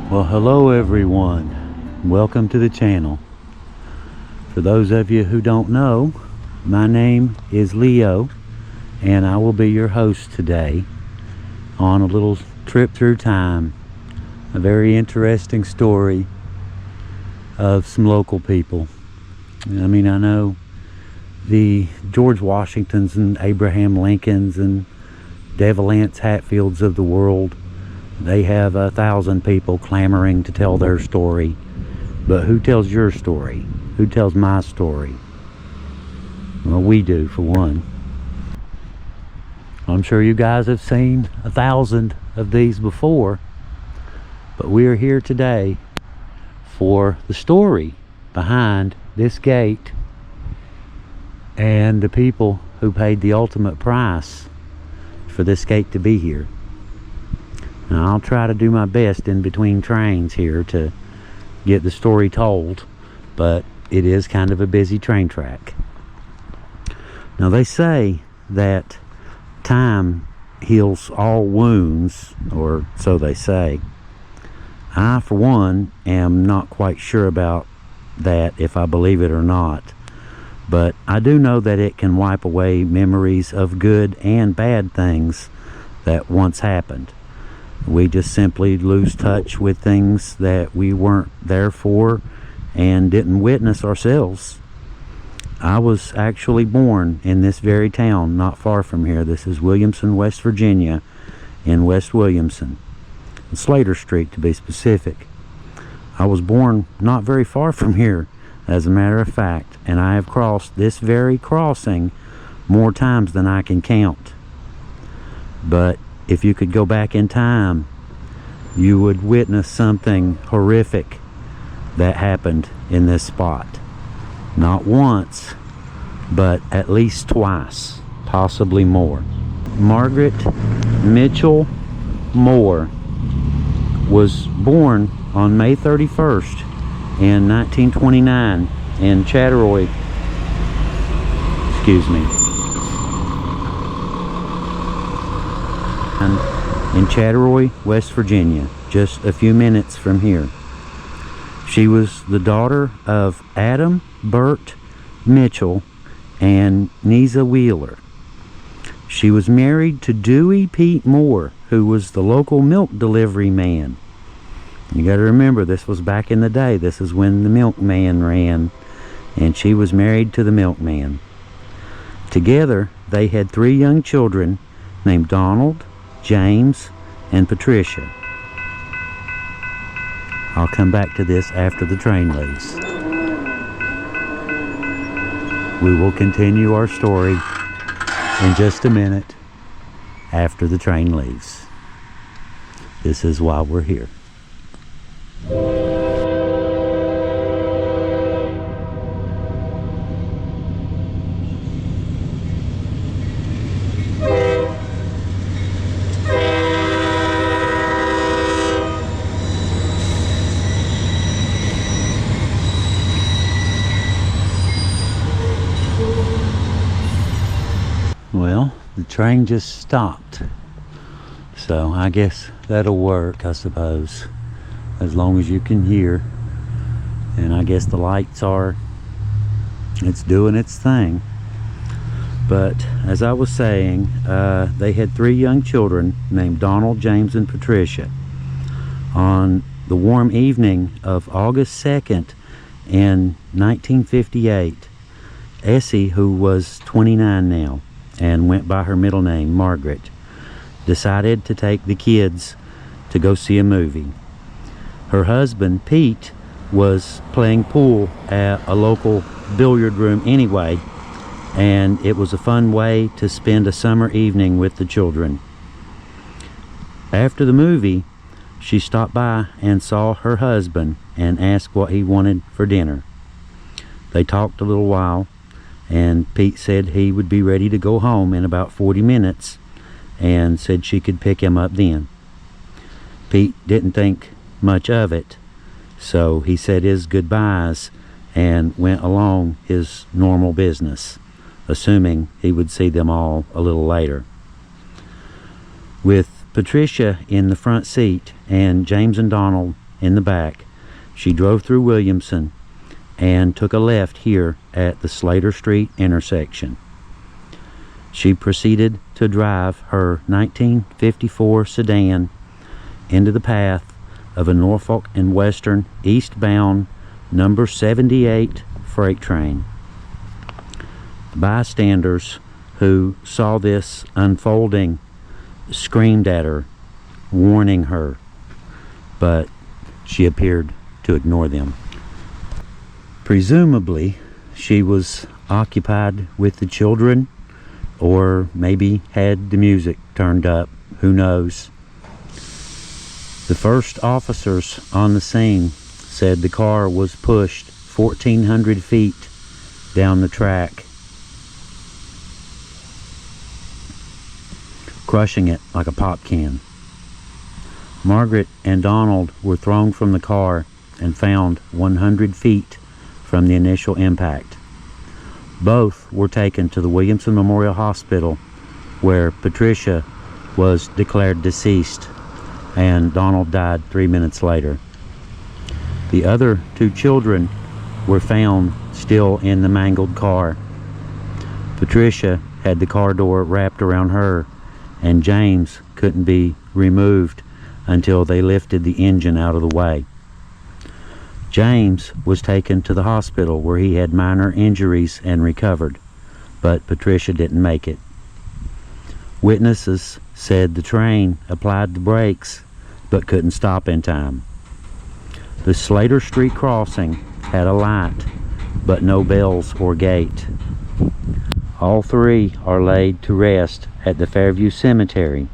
Well, hello everyone. Welcome to the channel. For those of you who don't know, my name is Leo, and I will be your host today on a little trip through time. A very interesting story of some local people. I mean, I know the George Washingtons and Abraham Lincolns and Devalance Hatfields of the world, they have 1,000 people clamoring to tell their story. But who tells your story? Who tells my story? Well, we do, for one. I'm sure you guys have seen 1,000 of these before, but we are here today for the story behind this gate and the people who paid the ultimate price for this gate to be here. Now, I'll try to do my best in between trains here to get the story told, but it is kind of a busy train track. Now, they say that time heals all wounds, or so they say. I, for one, am not quite sure about that, if I believe it or not, but I do know that it can wipe away memories of good and bad things that once happened. We just simply lose touch with things that we weren't there for and didn't witness ourselves. I was actually born in this very town, not far from here. This is Williamson, West Virginia, in West Williamson, Slater Street to be specific. I was born not very far from here, as a matter of fact, and I have crossed this very crossing more times than I can count. But if you could go back in time, you would witness something horrific that happened in this spot. Not once, but at least twice, possibly more. Margaret Mitchell Moore was born on May 31st in 1929 in Chatteroy, in Chatteroy, West Virginia, just a few minutes from here. She was the daughter of Adam Burt Mitchell and Neza Wheeler. She was married to Dewey Pete Moore, who was the local milk delivery man. You got to remember, this was back in the day. This is when the milkman ran, and she was married to the milkman. Together, they had 3 young children named Donald, James, and Patricia. I'll come back to this after the train leaves. We will continue our story in just a minute after the train leaves. This is why we're here. Well, the train just stopped, so I guess that'll work, I suppose, as long as you can hear. And I guess the lights it's doing its thing. But as I was saying, they had 3 young children named Donald, James, and Patricia. On the warm evening of August 2nd in 1958, Essie, who was 29 now and went by her middle name, Margaret, decided to take the kids to go see a movie. Her husband, Pete, was playing pool at a local billiard room anyway, and it was a fun way to spend a summer evening with the children. After the movie, she stopped by and saw her husband and asked what he wanted for dinner. They talked a little while, and Pete said he would be ready to go home in about 40 minutes and said she could pick him up then. Pete didn't think much of it, so he said his goodbyes and went along his normal business, assuming he would see them all a little later. With Patricia in the front seat and James and Donald in the back. She drove through Williamson and took a left here at the Slater Street intersection. She proceeded to drive her 1954 sedan into the path of a Norfolk and Western eastbound number 78 freight train. Bystanders who saw this unfolding screamed at her, warning her, but she appeared to ignore them. Presumably, she was occupied with the children, or maybe had the music turned up, who knows. The first officers on the scene said the car was pushed 1,400 feet down the track, crushing it like a pop can. Margaret and Donald were thrown from the car and found 100 feet from the initial impact. Both were taken to the Williamson Memorial Hospital, where Patricia was declared deceased and Donald died 3 minutes later. The other two children were found still in the mangled car. Patricia had the car door wrapped around her, and James couldn't be removed until they lifted the engine out of the way. James was taken to the hospital where he had minor injuries and recovered, but Patricia didn't make it. Witnesses said the train applied the brakes but couldn't stop in time. The Slater Street crossing had a light but no bells or gate. All three are laid to rest at the Fairview Cemetery,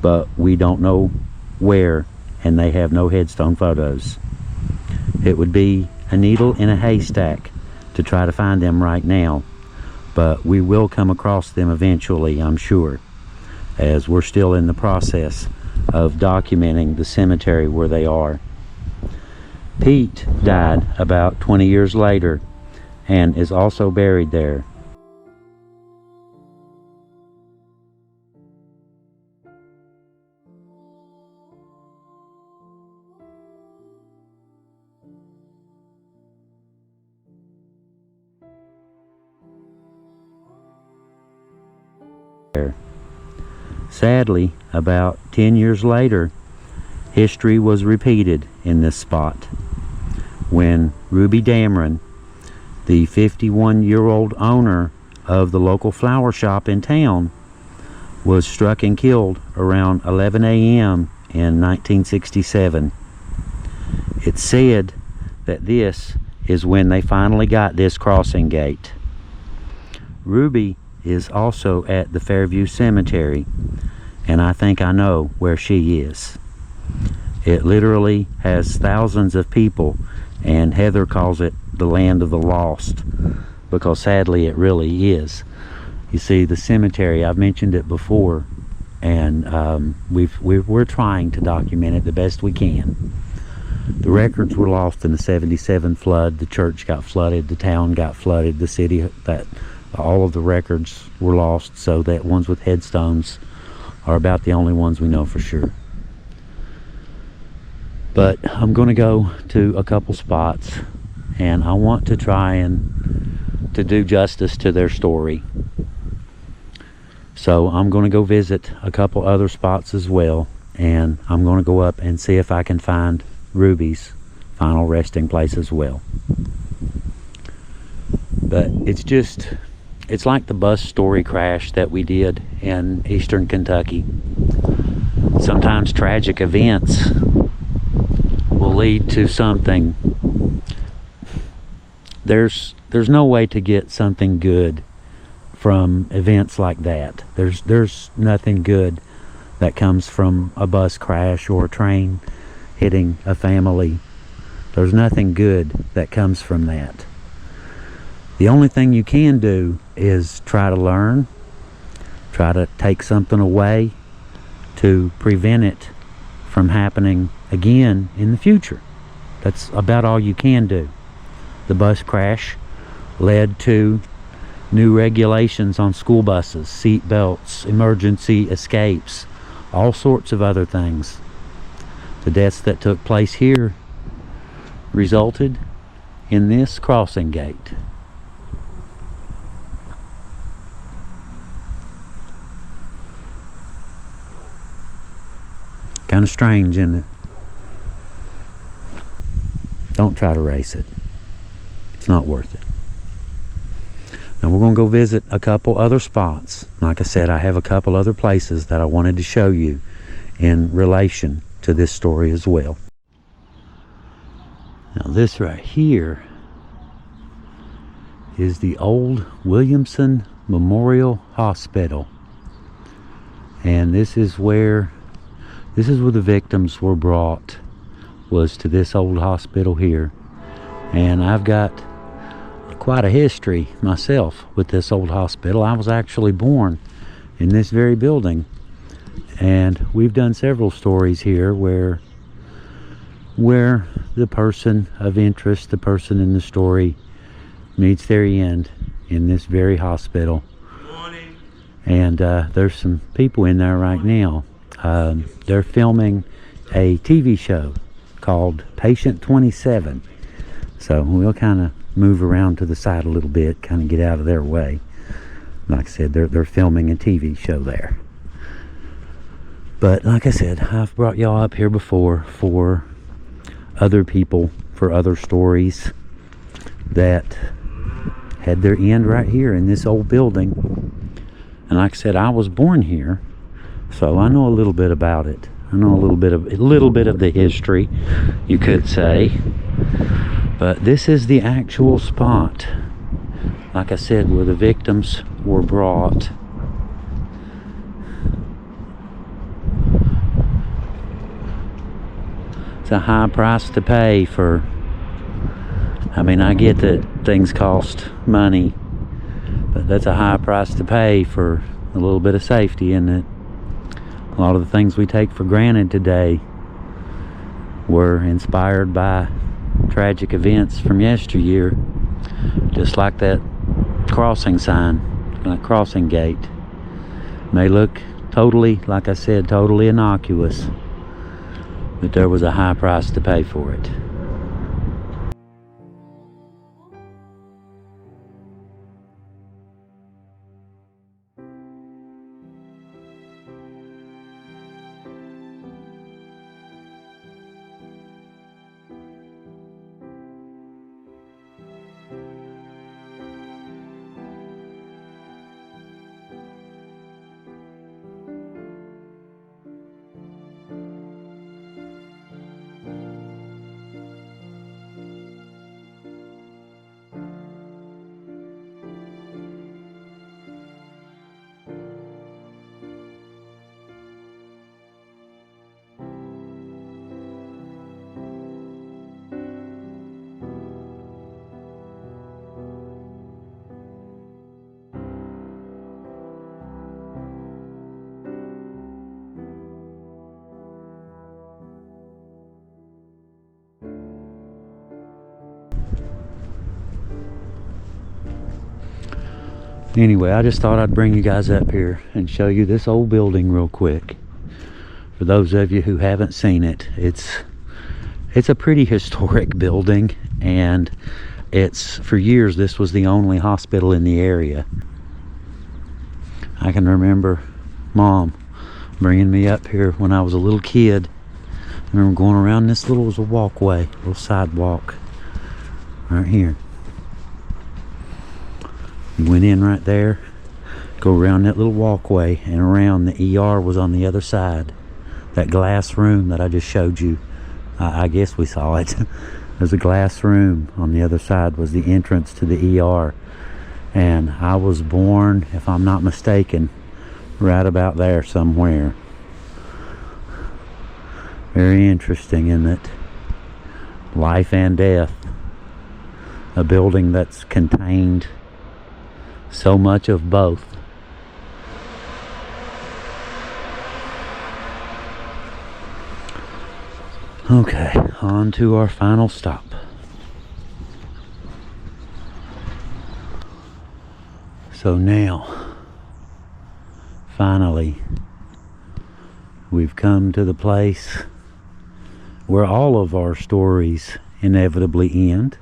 but we don't know where, and they have no headstone photos. It would be a needle in a haystack to try to find them right now, but we will come across them eventually, I'm sure, as we're still in the process of documenting the cemetery where they are. Pete died about 20 years later and is also buried there. Sadly, about 10 years later, history was repeated in this spot when Ruby Dameron, the 51-year-old owner of the local flower shop in town, was struck and killed around 11 a.m. in 1967. It's said that this is when they finally got this crossing gate. Ruby is also at the Fairview Cemetery, and I think I know where she is. It literally has thousands of people, and Heather calls it the land of the lost, because sadly it really is. You see, the cemetery, I've mentioned it before, and we're trying to document it the best we can. The records were lost in the 77 flood. The church got flooded, the town got flooded, the city, that all of the records were lost, so that ones with headstones are about the only ones we know for sure. But I'm going to go to a couple spots, and I want to try and to do justice to their story. So I'm going to go visit a couple other spots as well, and I'm going to go up and see if I can find Ruby's final resting place as well. But it's like the bus story crash that we did in eastern Kentucky. Sometimes tragic events will lead to something. There's no way to get something good from events like that. There's nothing good that comes from a bus crash or a train hitting a family. There's nothing good that comes from that. The only thing you can do is try to learn, try to take something away to prevent it from happening again in the future. That's about all you can do. The bus crash led to new regulations on school buses, seat belts, emergency escapes, all sorts of other things. The deaths that took place here resulted in this crossing gate. Kind of strange, isn't it? Don't try to race it. It's not worth it. Now we're going to go visit a couple other spots. Like I said, I have a couple other places that I wanted to show you in relation to this story as well. Now this right here is the old Williamson Memorial Hospital. And this is where the victims were brought, was to this old hospital here. And I've got quite a history myself with this old hospital. I was actually born in this very building, and we've done several stories here where the person of interest, the person in the story, meets their end in this very hospital. And there's some people in there right now. They're filming a TV show called Patient 27. So we'll kind of move around to the side a little bit, kind of get out of their way. Like I said, they're filming a TV show there. But like I said, I've brought y'all up here before for other people, for other stories that had their end right here in this old building. And like I said, I was born here, so I know a little bit about it. I know a little bit of the history, you could say. But this is the actual spot, like I said, where the victims were brought. It's a high price to pay for, I mean, I get that things cost money, but that's a high price to pay for a little bit of safety, isn't it? A lot of the things we take for granted today were inspired by tragic events from yesteryear, just like that crossing sign, that crossing gate. May look totally, like I said, totally innocuous, but there was a high price to pay for it. Anyway, I just thought I'd bring you guys up here and show you this old building real quick. For those of you who haven't seen it, it's a pretty historic building, and for years this was the only hospital in the area. I can remember Mom bringing me up here when I was a little kid. I remember going around this little walkway, little sidewalk right here. You went in right there, go around that little walkway and around. The ER was on the other side. That glass room that I just showed you, I guess we saw it. There's a glass room on the other side, was the entrance to the ER. And I was born, if I'm not mistaken, right about there somewhere. Very interesting, isn't it? Life and death. A building that's contained so much of both. Okay, on to our final stop. So now, finally, we've come to the place where all of our stories inevitably end.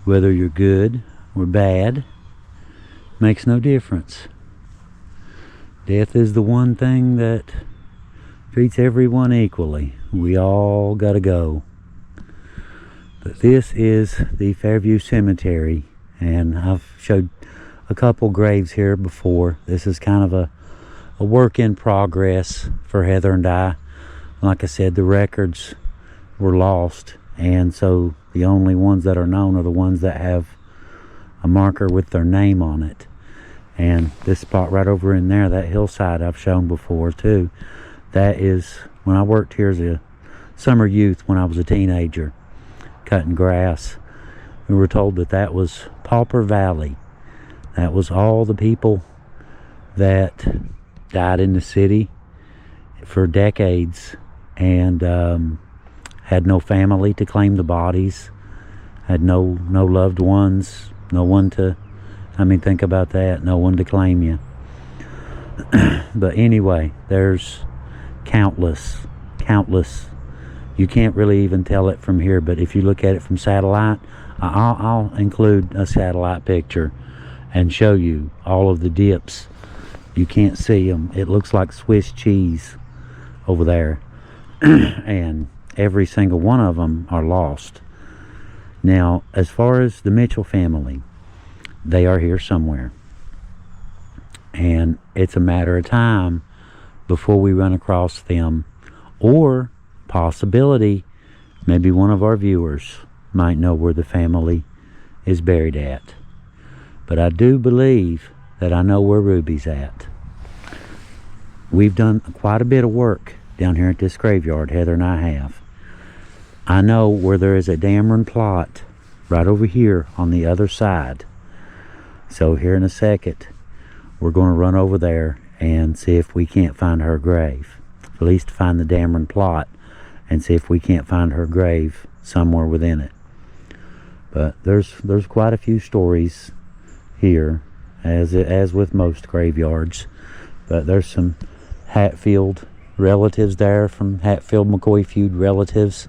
Whether you're good or bad makes no difference. Death is the one thing that treats everyone equally. We all gotta go. But this is the Fairview Cemetery, and I've showed a couple graves here before. This is kind of a work in progress for Heather and I. Like I said, the records were lost, and so the only ones that are known are the ones that have a marker with their name on it. And this spot right over in there, that hillside I've shown before too, that is when I worked here as a summer youth when I was a teenager cutting grass. We were told that that was Pauper Valley. That was all the people that died in the city for decades and had no family to claim the bodies, had no loved ones, no one to, I mean, think about that, no one to claim you. But anyway, there's countless, you can't really even tell it from here, but if you look at it from satellite, I'll include a satellite picture and show you all of the dips. You can't see them. It looks like Swiss cheese over there. And every single one of them are lost. Now, as far as the Mitchell family, they are here somewhere. And it's a matter of time before we run across them, or possibility, maybe one of our viewers might know where the family is buried at. But I do believe that I know where Ruby's at. We've done quite a bit of work down here at this graveyard, Heather and I have. I know where there is a Dameron plot right over here on the other side. So here in a second, we're going to run over there and see if we can't find her grave. At least find the Dameron plot and see if we can't find her grave somewhere within it. But there's quite a few stories here, as with most graveyards. But there's some Hatfield relatives there, from Hatfield McCoy feud relatives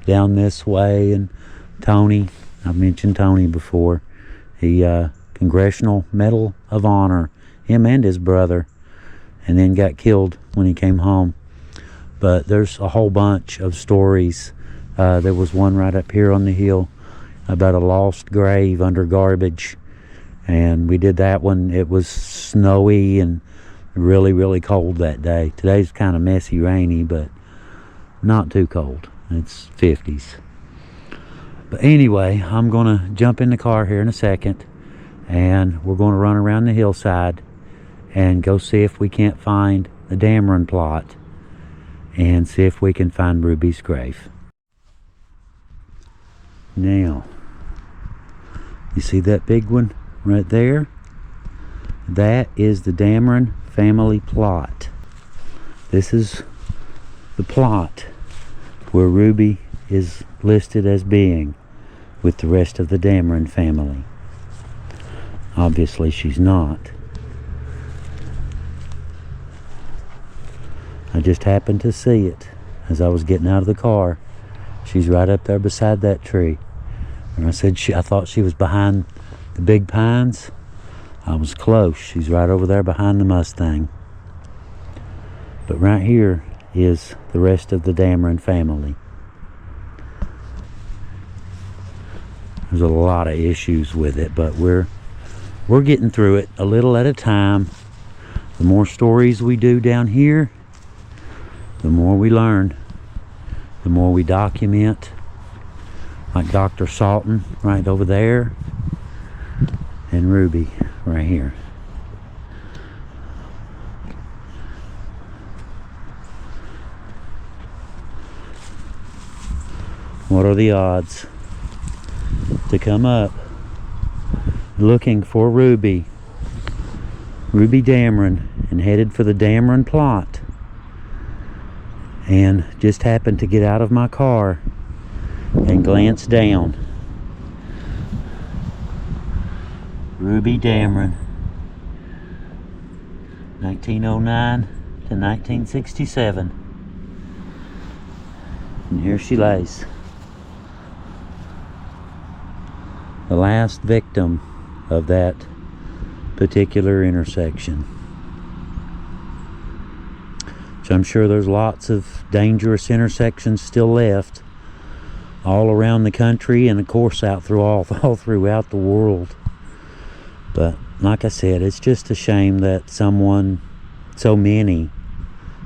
down this way. And Tony, I've mentioned Tony before. He Congressional Medal of Honor, him and his brother, and then got killed when he came home. But there's a whole bunch of stories. There was one right up here on the hill about a lost grave under garbage, and we did that one. It was snowy and really cold that day. Today's kind of messy, rainy, but not too cold. It's 50s. But anyway, I'm gonna jump in the car here in a second, and we're gonna run around the hillside and go see if we can't find the Dameron plot and see if we can find Ruby's grave. Now, you see that big one right there? That is the Dameron family plot. This is the plot where Ruby is listed as being with the rest of the Dameron family. Obviously she's not. I just happened to see it as I was getting out of the car. She's right up there beside that tree. And I said I thought she was behind the big pines. I was close. She's right over there behind the Mustang. But right here is the rest of the Dameron family. There's a lot of issues with it, but we're getting through it a little at a time. The more stories we do down here, the more we learn, the more we document. Like Dr. Salton right over there, and Ruby right here. What are the odds to come up looking for Ruby Dameron, and headed for the Dameron plot, and just happened to get out of my car and glance down. Ruby Dameron, 1909 to 1967. And here she lays. The last victim of that particular intersection. So I'm sure there's lots of dangerous intersections still left all around the country, and of course all throughout the world. But like I said, it's just a shame that someone, so many,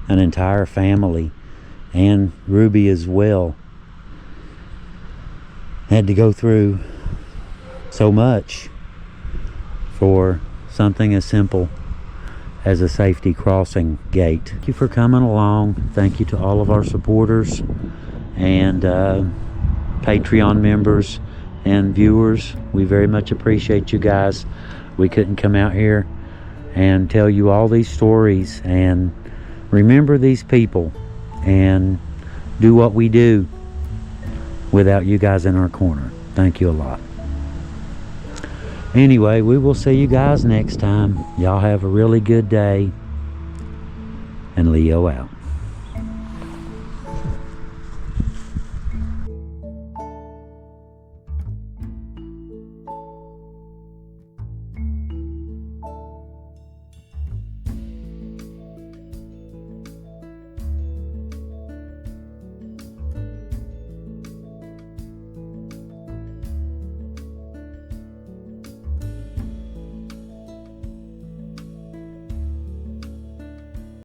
an entire family, and Ruby as well, had to go through so much for something as simple as a safety crossing gate. Thank you for coming along. Thank you to all of our supporters and Patreon members and viewers. We very much appreciate you guys. We couldn't come out here and tell you all these stories and remember these people and do what we do without you guys in our corner. Thank you a lot. Anyway, we will see you guys next time. Y'all have a really good day. And Leo out.